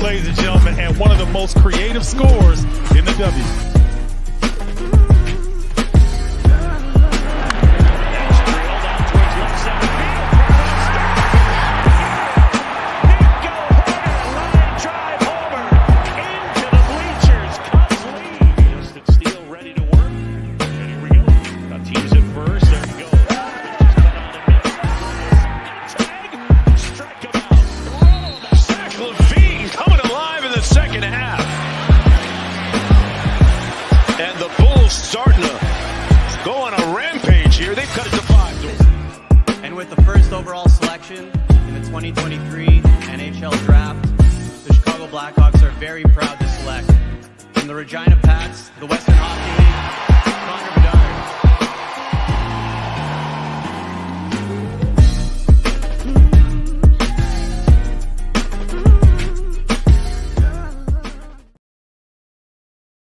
ladies and gentlemen, and one of the most creative scorers in the W. Starting to go on a rampage here. They've cut it to 5. And with the first overall selection in the 2023 NHL Draft, the Chicago Blackhawks are very proud to select from the Regina Pats, the Western Hockey League, Connor Bedard.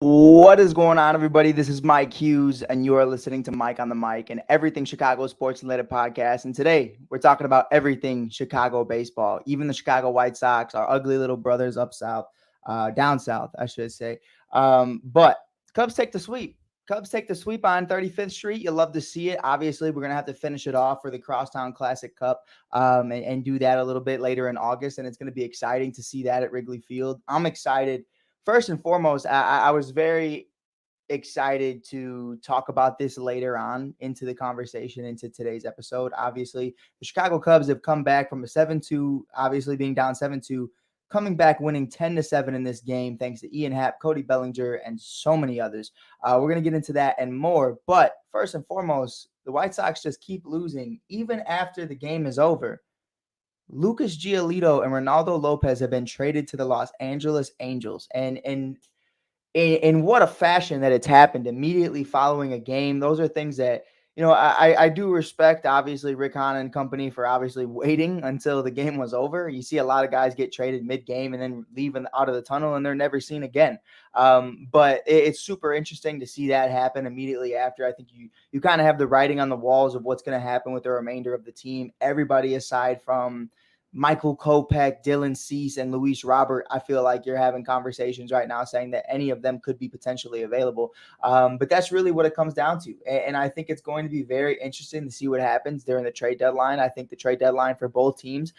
What is going on, everybody? This is Mike Hughes, and you are listening to Mike on the Mic, and everything Chicago sports related podcast. And today, we're talking about everything Chicago baseball, even the Chicago White Sox, our ugly little brothers up south, down south, I should say. But Cubs take the sweep. Cubs take the sweep on 35th Street. You love to see it. Obviously, we're going to have to finish it off for the Crosstown Classic Cup and do that a little bit later in August, and it's going to be exciting to see that at Wrigley Field. I'm excited. First and foremost, I was very excited to talk about this later on into the conversation, into today's episode. Obviously, the Chicago Cubs have come back from a 7-2, obviously being down 7-2, coming back winning 10-7 in this game, thanks to Ian Happ, Cody Bellinger, and so many others. We're going to get into that and more. But first and foremost, the White Sox just keep losing even after the game is over. Lucas Giolito and Ronaldo Lopez have been traded to the Los Angeles Angels. And in what a fashion that it's happened immediately following a game. Those are things that, you know, I do respect, obviously, Rick Hahn and company for obviously waiting until the game was over. You see a lot of guys get traded mid-game and then leaving out of the tunnel, and they're never seen again. But it's super interesting to see that happen immediately after. I think you kind of have the writing on the walls of what's going to happen with the remainder of the team. Everybody aside from Michael Kopech, Dylan Cease, and Luis Robert, I feel like you're having conversations right now saying that any of them could be potentially available. But that's really what it comes down to. And I think it's going to be very interesting to see what happens during the trade deadline. I think the trade deadline for both teams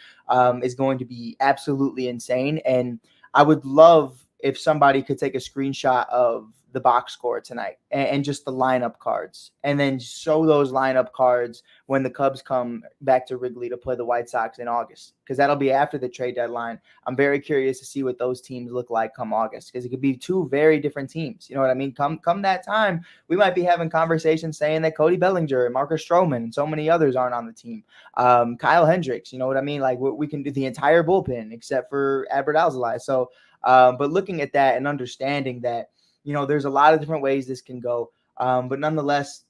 is going to be absolutely insane. And I would love if somebody could take a screenshot of the box score tonight and just the lineup cards, and then show those lineup cards when the Cubs come back to Wrigley to play the White Sox in August, because that'll be after the trade deadline. I'm very curious to see what those teams look like come August, because it could be two very different teams. You know what I mean? Come that time, we might be having conversations saying that Cody Bellinger and Marcus Stroman and so many others aren't on the team. Kyle Hendricks, you know what I mean? Like we can do the entire bullpen except for Albert Alzolay. So, but looking at that and understanding that, you know, there's a lot of different ways this can go. But nonetheless,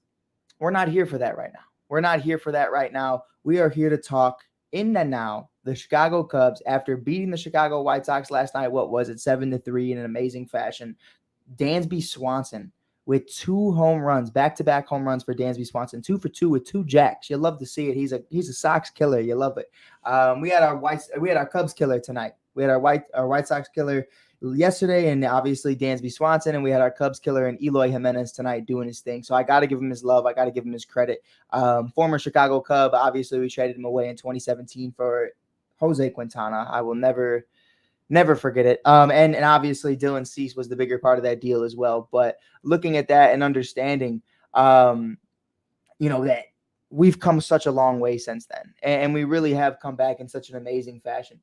we're not here for that right now. We're not here for that right now. We are here to talk in and now the Chicago Cubs, after beating the Chicago White Sox last night, 7-3 in an amazing fashion. Dansby Swanson with 2 home runs, back-to-back home runs for Dansby Swanson, 2 for 2 with 2 jacks. You love to see it. He's a Sox killer. You love it. We had our Cubs killer tonight. We had our White Sox killer yesterday, and obviously Dansby Swanson, and we had our Cubs killer and Eloy Jimenez tonight doing his thing. So I got to give him his love. I got to give him his credit. Former Chicago Cub. Obviously, we traded him away in 2017 for Jose Quintana. I will never forget it. And obviously Dylan Cease was the bigger part of that deal as well. But looking at that and understanding, you know, that we've come such a long way since then, and we really have come back in such an amazing fashion.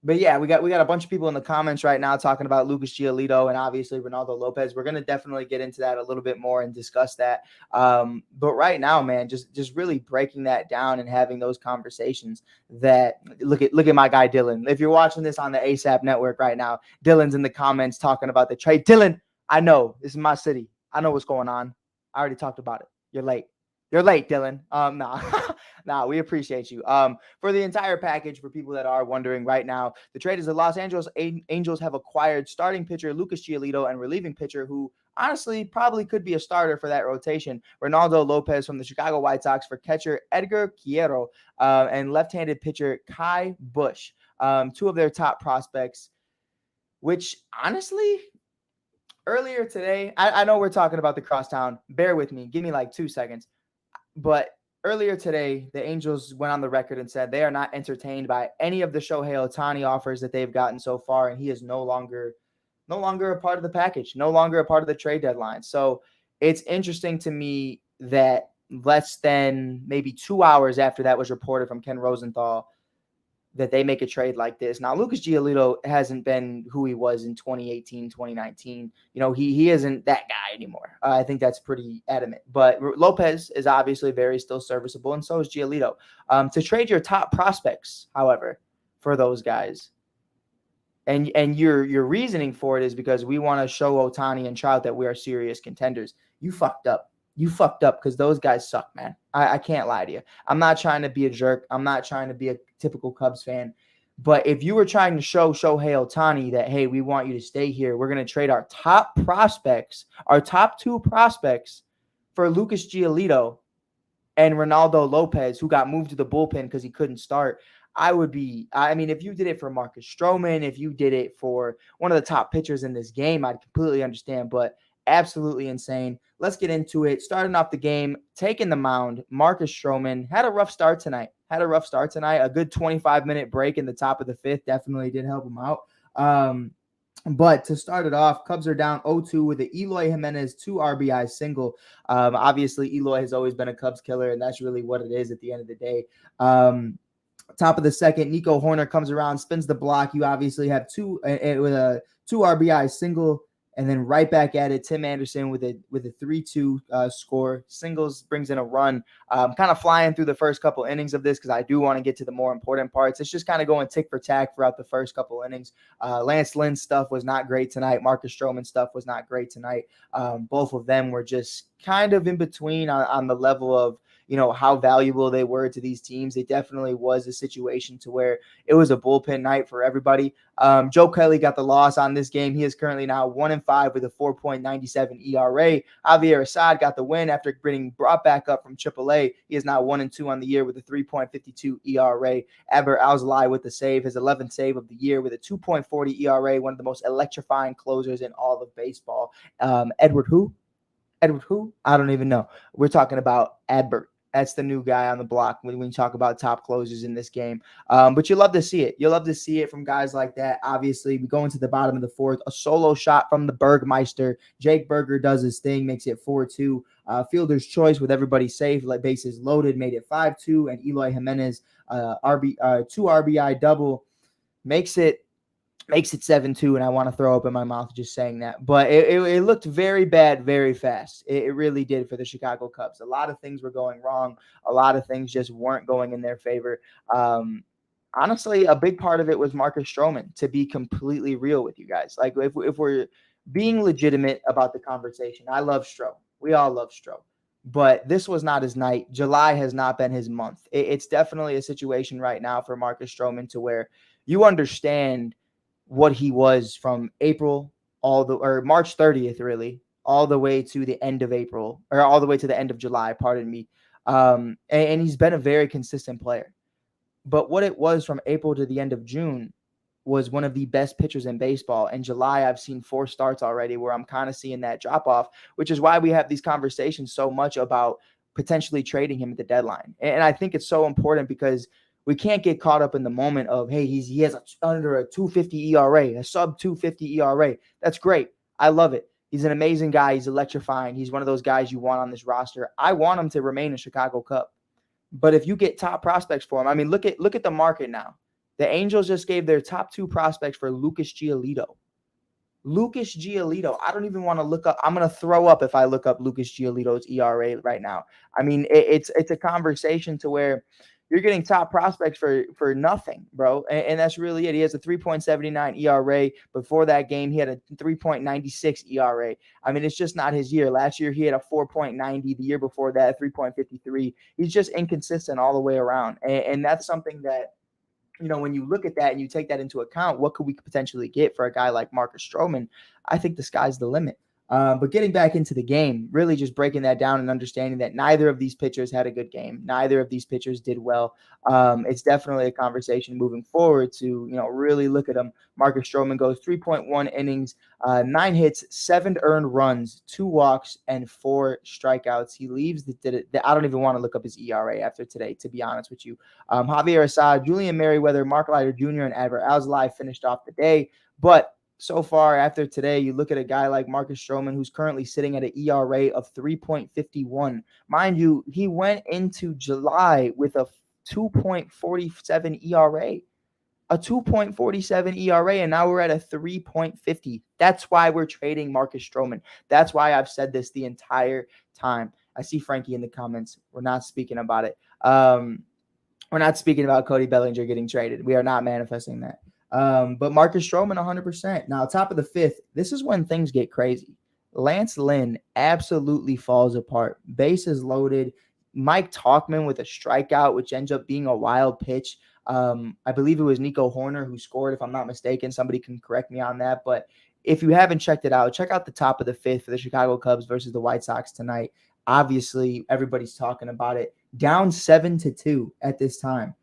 But yeah, we got a bunch of people in the comments right now talking about Lucas Giolito and obviously Ronaldo Lopez. We're going to definitely get into that a little bit more and discuss that. But right now, man, just really breaking that down and having those conversations. That look at my guy Dylan. If you're watching this on the ASAP network right now, Dylan's in the comments talking about the trade. Dylan, I know this is my city. I know what's going on. I already talked about it. You're late. You're late, Dylan. Nah, we appreciate you. For the entire package, for people that are wondering right now, the trade is the Los Angeles Angels have acquired starting pitcher Lucas Giolito and relieving pitcher who honestly probably could be a starter for that rotation, Ronaldo Lopez from the Chicago White Sox, for catcher Edgar Quiero and left-handed pitcher Kai Bush. 2 of their top prospects. which honestly, earlier today, I know we're talking about the crosstown. Bear with me. Give me like 2 seconds. But earlier today, the Angels went on the record and said they are not entertained by any of the Shohei Ohtani offers that they've gotten so far, and he is no longer a part of the package, no longer a part of the trade deadline. So it's interesting to me that less than maybe 2 hours after that was reported from Ken Rosenthal that they make a trade like this. Now, Lucas Giolito hasn't been who he was in 2018, 2019. He isn't that guy anymore. I think that's pretty adamant. But Lopez is obviously very still serviceable, and so is Giolito. To trade your top prospects, however, for those guys, and your reasoning for it is because we want to show Ohtani and Trout that we are serious contenders. You fucked up. You fucked up because those guys suck, man. I can't lie to you. I'm not trying to be a jerk. I'm not trying to be a typical Cubs fan. But if you were trying to show Shohei Ohtani that, hey, we want you to stay here, we're going to trade our top prospects, our top 2 prospects for Lucas Giolito and Ronaldo Lopez, who got moved to the bullpen because he couldn't start. If you did it for Marcus Stroman, if you did it for one of the top pitchers in this game, I'd completely understand, but absolutely insane. Let's get into it. Starting off the game, taking the mound, Marcus Stroman had a rough start tonight. A good 25-minute break in the top of the 5th definitely did help him out. But to start it off, Cubs are down 0-2 with an Eloy Jimenez 2 RBI single. Obviously, Eloy has always been a Cubs killer, and that's really what it is at the end of the day. Top of the 2nd, Nico Horner comes around, spins the block. You obviously have with a 2 RBI single, and then right back at it, Tim Anderson with a 3-2 score. Singles brings in a run. Kind of flying through the first couple innings of this because I do want to get to the more important parts. It's just kind of going tick for tack throughout the first couple innings. Lance Lynn's stuff was not great tonight. Marcus Stroman's stuff was not great tonight. Both of them were just kind of in between on the level of how valuable they were to these teams. It definitely was a situation to where it was a bullpen night for everybody. Joe Kelly got the loss on this game. He is currently now 1-5 with a 4.97 ERA. Javier Assad got the win after being brought back up from AAA. He is now 1-2 on the year with a 3.52 ERA. Aber Alzolay with the save, his 11th save of the year with a 2.40 ERA, one of the most electrifying closers in all of baseball. Edward who? I don't even know. We're talking about Adbert. That's the new guy on the block when you talk about top closers in this game. But you love to see it. You love to see it from guys like that. Obviously, we go into the bottom of the 4th. A solo shot from the Bergmeister. Jake Berger does his thing, makes it 4-2. Fielder's choice with everybody safe, bases loaded, made it 5-2. And Eloy Jimenez, 2 RBI double, makes it 7-2, and I want to throw up in my mouth just saying that. But it looked very bad very fast. It really did for the Chicago Cubs. A lot of things were going wrong. A lot of things just weren't going in their favor. Honestly, a big part of it was Marcus Stroman, to be completely real with you guys. Like, if we're being legitimate about the conversation, I love Stro. We all love Stro. But this was not his night. July has not been his month. It's definitely a situation right now for Marcus Stroman to where you understand what he was from April March 30th, really, all the way to the end of April, or all the way to the end of July, pardon me. And he's been a very consistent player. But what it was from April to the end of June was one of the best pitchers in baseball. In July, I've seen 4 starts already where I'm kind of seeing that drop off, which is why we have these conversations so much about potentially trading him at the deadline. And I think it's so important because we can't get caught up in the moment of, hey, he has under a 250 ERA, a sub 250 ERA. That's great. I love it. He's an amazing guy. He's electrifying. He's one of those guys you want on this roster. I want him to remain a Chicago Cub. But if you get top prospects for him, look at the market now. The Angels just gave their top 2 prospects for Lucas Giolito. I don't even want to look up. I'm going to throw up if I look up Lucas Giolito's ERA right now. It's a conversation to where you're getting top prospects for nothing, bro. And that's really it. He has a 3.79 ERA. Before that game, he had a 3.96 ERA. It's just not his year. Last year, he had a 4.90. The year before that, 3.53. He's just inconsistent all the way around. And that's something that, when you look at that and you take that into account, what could we potentially get for a guy like Marcus Stroman? I think the sky's the limit. But getting back into the game, really just breaking that down and understanding that neither of these pitchers had a good game. Neither of these pitchers did well. It's definitely a conversation moving forward to, really look at them. Marcus Stroman goes 3.1 innings, 9 hits, 7 earned runs, 2 walks, and 4 strikeouts. He leaves I don't even want to look up his ERA after today, to be honest with you. Javier Assad, Julian Merriweather, Mark Leiter Jr., and Adver Alzolay finished off the day. But so far after today, you look at a guy like Marcus Stroman, who's currently sitting at an ERA of 3.51. Mind you, he went into July with a 2.47 ERA. A 2.47 ERA, and now we're at a 3.50. That's why we're trading Marcus Stroman. That's why I've said this the entire time. I see Frankie in the comments. We're not speaking about it. We're not speaking about Cody Bellinger getting traded. We are not manifesting that. But Marcus Stroman, 100%. Now, top of the 5th, this is when things get crazy. Lance Lynn absolutely falls apart. Bases loaded. Mike Talkman with a strikeout, which ends up being a wild pitch. I believe it was Nico Horner who scored, if I'm not mistaken. Somebody can correct me on that. But if you haven't checked it out, check out the top of the 5th for the Chicago Cubs versus the White Sox tonight. Obviously, everybody's talking about it. Down 7-2 at this time.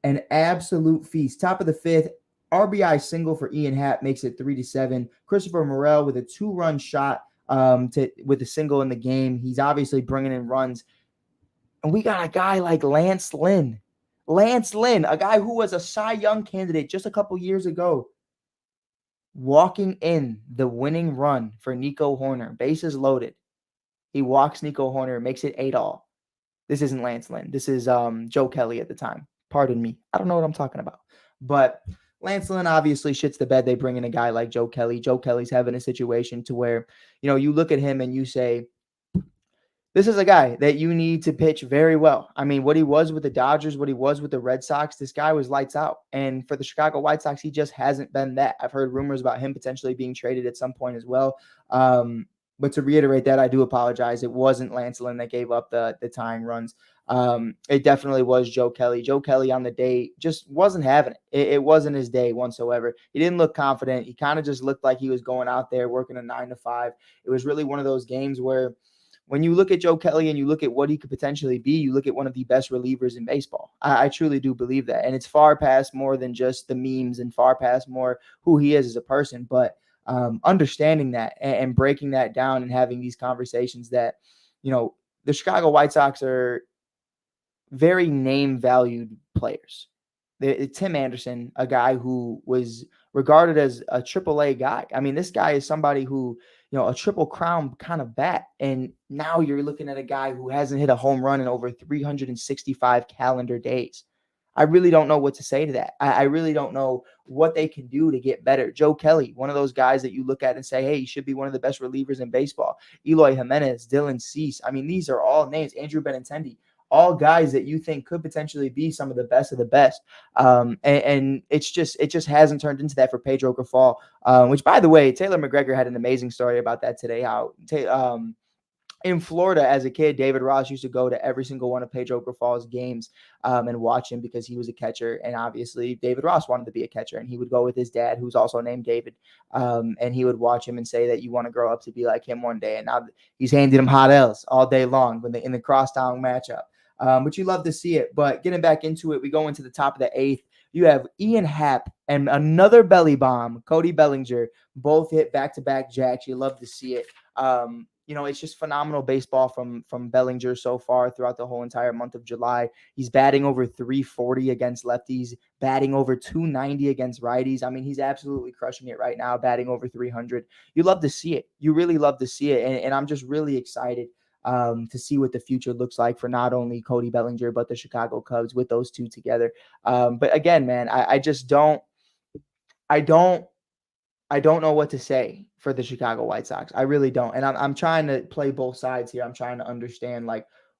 An absolute feast. Top of the 5th, RBI single for Ian Happ makes it 3-7. Christopher Morel with a 2-run shot with a single in the game. He's obviously bringing in runs. And we got a guy like Lance Lynn. Lance Lynn, a guy who was a Cy Young candidate just a couple years ago, walking in the winning run for Nico Horner. Bases loaded. He walks Nico Horner, makes it 8-all. This isn't Lance Lynn. This is Joe Kelly at the time. Pardon me. I don't know what I'm talking about. But Lance Lynn obviously shits the bed. They bring in a guy like Joe Kelly. Joe Kelly's having a situation to where, you look at him and you say, this is a guy that you need to pitch very well. I mean, what he was with the Dodgers, what he was with the Red Sox, this guy was lights out. And for the Chicago White Sox, he just hasn't been that. I've heard rumors about him potentially being traded at some point as well. But to reiterate that, I do apologize. It wasn't Lance Lynn that gave up the tying runs. It definitely was Joe Kelly. Joe Kelly on the day just wasn't having it. It wasn't his day whatsoever. He didn't look confident. He kind of just looked like he was going out there working a 9-to-5. It was really one of those games where when you look at Joe Kelly and you look at what he could potentially be, you look at one of the best relievers in baseball. I truly do believe that. And it's far past more than just the memes and far past more who he is as a person. But understanding that and breaking that down and having these conversations that, the Chicago White Sox are very name-valued players. Tim Anderson, a guy who was regarded as a AAA guy. I mean, this guy is somebody who, a triple crown kind of bat. And now you're looking at a guy who hasn't hit a home run in over 365 calendar days. I really don't know what to say to that. I really don't know what they can do to get better. Joe Kelly, one of those guys that you look at and say, hey, he should be one of the best relievers in baseball. Eloy Jimenez, Dylan Cease. I mean, these are all names. Andrew Benintendi. All guys that you think could potentially be some of the best of the best. And it just hasn't turned into that for Pedro Grifol, which, by the way, Taylor McGregor had an amazing story about that today, how in Florida as a kid, David Ross used to go to every single one of Pedro Grifol's games and watch him because he was a catcher. And obviously David Ross wanted to be a catcher, and he would go with his dad, who's also named David. And he would watch him and say that you want to grow up to be like him one day. And now he's handing him hot L's all day long in the crosstown matchup. But you love to see it. But getting back into it, we go into the top of the 8th. You have Ian Happ and another belly bomb, Cody Bellinger, both hit back-to-back jacks. You love to see it. It's just phenomenal baseball from Bellinger so far throughout the whole entire month of July. He's batting over 340 against lefties, batting over 290 against righties. I mean, he's absolutely crushing it right now, batting over 300. You love to see it. You really love to see it. And I'm just really excited to see what the future looks like for not only Cody Bellinger, but the Chicago Cubs with those two together. But again, man, I don't know what to say for the Chicago White Sox. I really don't. And I'm trying to play both sides here. I'm trying to understand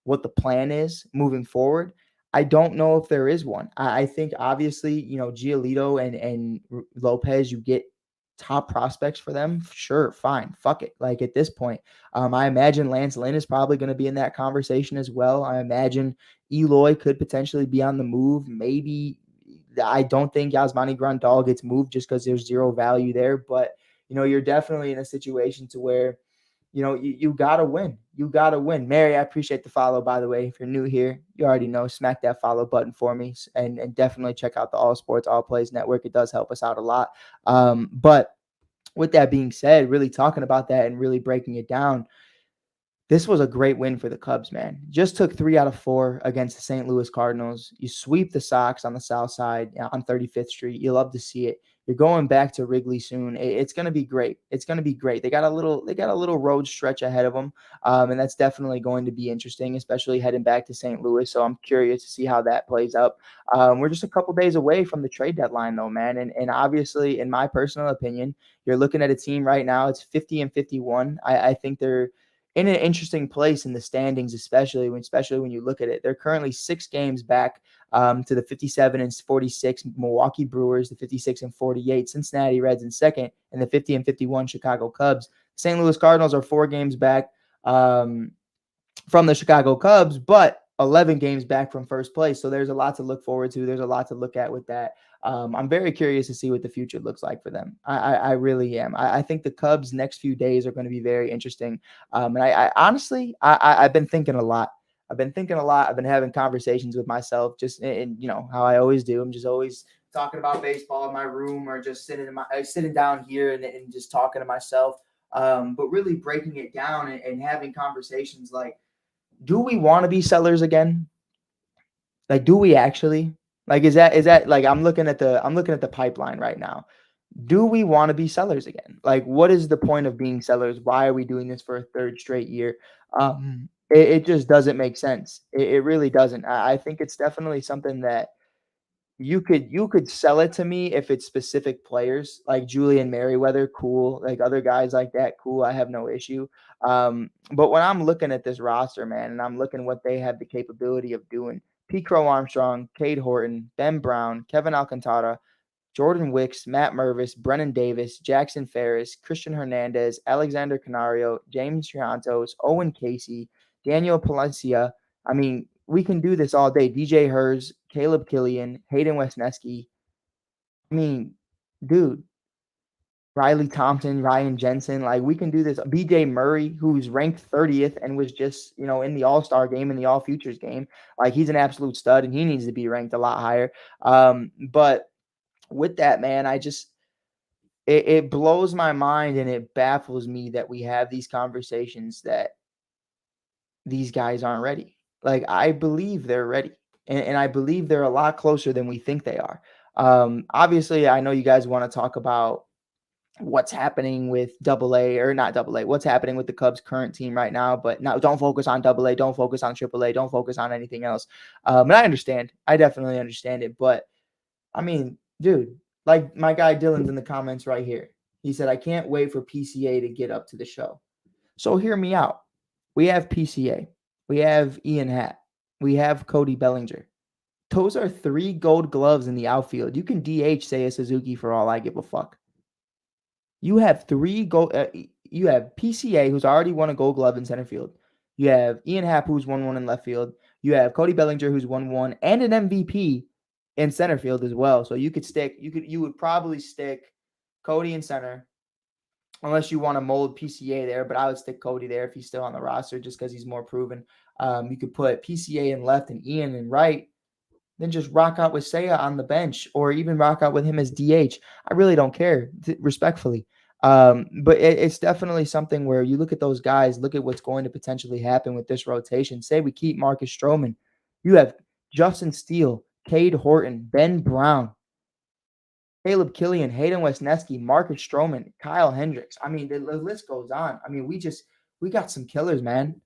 what the plan is moving forward. I don't know if there is one. I think obviously, Giolito and Lopez, you get top prospects for them. Sure, fine. Fuck it. At this point, I imagine Lance Lynn is probably going to be in that conversation as well. I imagine Eloy could potentially be on the move. Maybe I don't think Yasmani Grandal gets moved just because there's zero value there. But, you're definitely in a situation to where you got to win. You got to win. Mary, I appreciate the follow, by the way. If you're new here, you already know, smack that follow button for me, and definitely check out the All Sports, All Plays Network. It does help us out a lot. But with that being said, really talking about that and really breaking it down, this was a great win for the Cubs, man. Just took 3 out of 4 against the St. Louis Cardinals. You sweep the Sox on the south side on 35th Street. You love to see it. You're going back to Wrigley soon. It's going to be great. It's going to be great. They got a little road stretch ahead of them, and that's definitely going to be interesting, especially heading back to St. Louis. So I'm curious to see how that plays out. We're just a couple days away from the trade deadline, though, man. And obviously, in my personal opinion, you're looking at a team right now. It's 50 and 51. I think they're in an interesting place in the standings, especially when you look at it. They're currently 6 games back to the 57 and 46 Milwaukee Brewers, the 56 and 48 Cincinnati Reds in second, and the 50 and 51 Chicago Cubs. St. Louis Cardinals are 4 games back from the Chicago Cubs, but 11 games back from first place. So there's a lot to look forward to. There's a lot to look at with that. I'm very curious to see what the future looks like for them. I really am. I think the Cubs' next few days are going to be very interesting. And I honestly, I've been thinking a lot. I've been having conversations with myself, just in how I always do. I'm just always talking about baseball in my room, or just sitting down here and just talking to myself. But really breaking it down and having conversations like, do we want to be sellers again? Like, do we actually? Like, is that like, I'm looking at the pipeline right now. Do we want to be sellers again? Like, what is the point of being sellers? Why are we doing this for a third straight year? It just doesn't make sense. It really doesn't. I think it's definitely something that you could sell it to me if it's specific players like Julian Merriweather, cool. Like other guys like that, cool. I have no issue. But when I'm looking at this roster, man, and I'm looking what they have the capability of doing, P. Crow Armstrong, Cade Horton, Ben Brown, Kevin Alcantara, Jordan Wicks, Matt Mervis, Brennan Davis, Jackson Ferris, Christian Hernandez, Alexander Canario, James Triantos, Owen Casey, Daniel Palencia. I mean, we can do this all day. DJ Hers, Caleb Killian, Hayden Wesneski. I mean, dude, Riley Thompson, Ryan Jensen. Like, we can do this. BJ Murray, who's ranked 30th and was just, in the All-Star game and the All-Futures game. Like, he's an absolute stud, and he needs to be ranked a lot higher. But with that, man, it blows my mind and it baffles me that we have these conversations that these guys aren't ready. Like, I believe they're ready, and I believe they're a lot closer than we think they are. Obviously, I know you guys want to talk about what's happening with AA, or not AA, what's happening with the Cubs current team right now, but now don't focus on AA, don't focus on AAA, don't focus on anything else. And I understand. I definitely understand it, but I mean, dude, like my guy Dylan's in the comments right here. He said, I can't wait for PCA to get up to the show. So hear me out. We have PCA. We have Ian Happ. We have Cody Bellinger. Those are 3 gold gloves in the outfield. You can DH Seiya Suzuki for all I give a fuck. You have 3 gold. You have PCA, who's already won a gold glove in center field. You have Ian Happ, who's won one in left field. You have Cody Bellinger, who's won one and an MVP in center field as well. So you would probably stick Cody in center, unless you want to mold PCA there, but I would stick Cody there if he's still on the roster, just because he's more proven. You could put PCA in left and Ian in right, then just rock out with Seiya on the bench, or even rock out with him as DH. I really don't care, respectfully. But it's definitely something where you look at those guys, look at what's going to potentially happen with this rotation. Say we keep Marcus Stroman. You have Justin Steele, Cade Horton, Ben Brown, Caleb Killian, Hayden Wesneski, Marcus Stroman, Kyle Hendricks. I mean, the list goes on. I mean, we got some killers, man.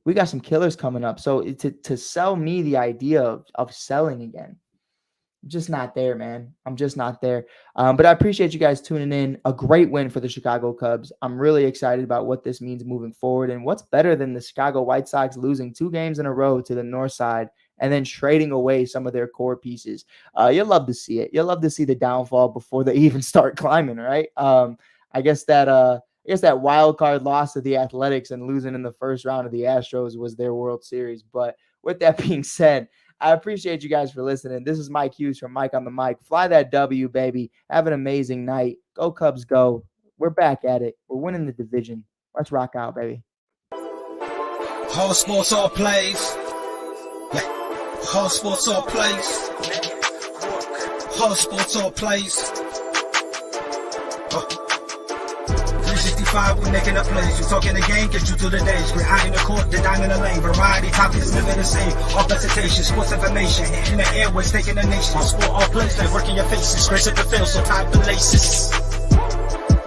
We got some killers coming up. So to sell me the idea of selling again, I'm just not there, man. I'm just not there. But I appreciate you guys tuning in. A great win for the Chicago Cubs. I'm really excited about what this means moving forward. And what's better than the Chicago White Sox losing 2 games in a row to the north side and then trading away some of their core pieces? You'll love to see it. You'll love to see the downfall before they even start climbing, right? I guess that wild card loss to the Athletics and losing in the first round of the Astros was their World Series. But with that being said, I appreciate you guys for listening. This is Mike Hughes from Mike on the Mic. Fly that W, baby. Have an amazing night. Go Cubs, go. We're back at it. We're winning the division. Let's rock out, baby. All sports, all plays. Yeah. All sports, all plays. All sports, all plays. 365, we making a plays. You talking the game, get you through the days. We're out in the court, the dime in the lane. Variety, topics, living the same. All presentation, sports information. In the airways, taking the nation. All sport, all plays, like working your faces. Grace at the field, so tie the laces.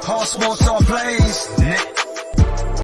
All sports, all plays.